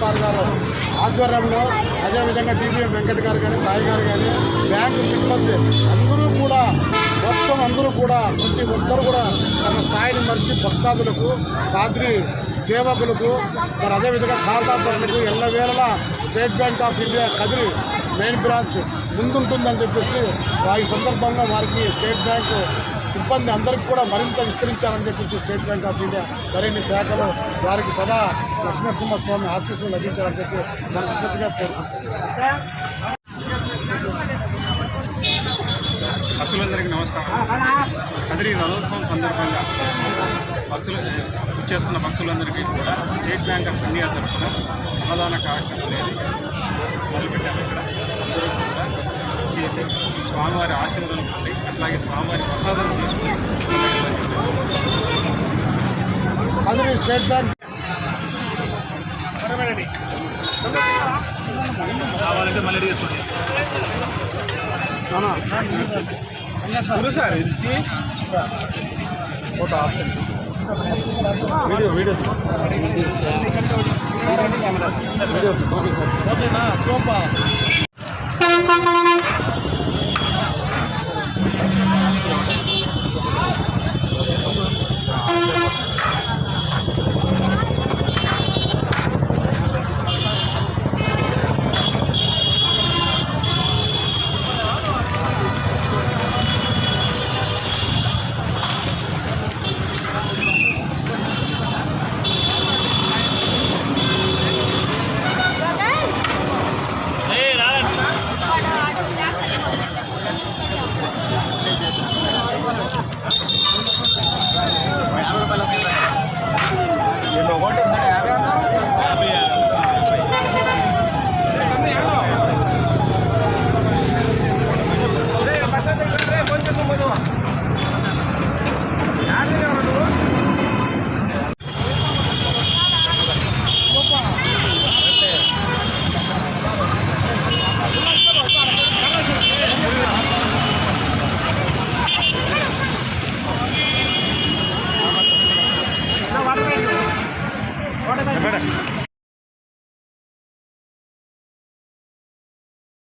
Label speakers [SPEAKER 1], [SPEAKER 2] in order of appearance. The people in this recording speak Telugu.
[SPEAKER 1] సార్ గారు ఆధ్వర్యంలో, అదేవిధంగా డిబిఎం వెంకట్ గారు కానీ, సాయి గారు కానీ, బ్యాంకు సిబ్బంది అందరూ కూడా ప్రతి ఒక్కరు కూడా తమ స్థాయిని మరిచి భక్తాదులకు, పాద్రి సేవకులకు, మరి అదేవిధంగా ఖాతాదారులకు ఎల్లవేళలా state bank of India Kadiri main branch ముందుంటుందని చెప్పేసి ఈ సందర్భంగా వారికి స్టేట్ బ్యాంకు సిబ్బంది అందరికీ కూడా మరింత విస్తరించాలని చెప్పేసి స్టేట్ బ్యాంక్ ఆఫ్ ఇండియా మరిన్ని శాఖలు వారికి సదా లక్ష్మీనరసింహస్వామి ఆశీస్సులు లభించాలని చెప్పి మనస్ఫూర్తిగా కోరుకుంటున్నాం.
[SPEAKER 2] భక్తులందరికీ నమస్కారం. కదిరి రథోత్సవం సందర్భంగా చేస్తున్న భక్తులందరికీ కూడా స్టేట్ బ్యాంక్ ఆఫ్ ఇండియా తరఫున అన్నదాన కార్యక్రమం అనేది మొదలుపెట్టాము. ఇక్కడ అందరూ కూడా చేసి స్వామివారి ఆశీర్వాదం పొంది, అట్లాగే స్వామివారి ప్రసాదం తీసుకుని
[SPEAKER 1] కదిరి స్టేట్ బ్యాంక్
[SPEAKER 2] కావాలంటే మళ్ళీ తీసుకోండి సార్. ఇది ఫోటో ఆప్షన్ వీడియో
[SPEAKER 1] ఓకేనా సూపర్.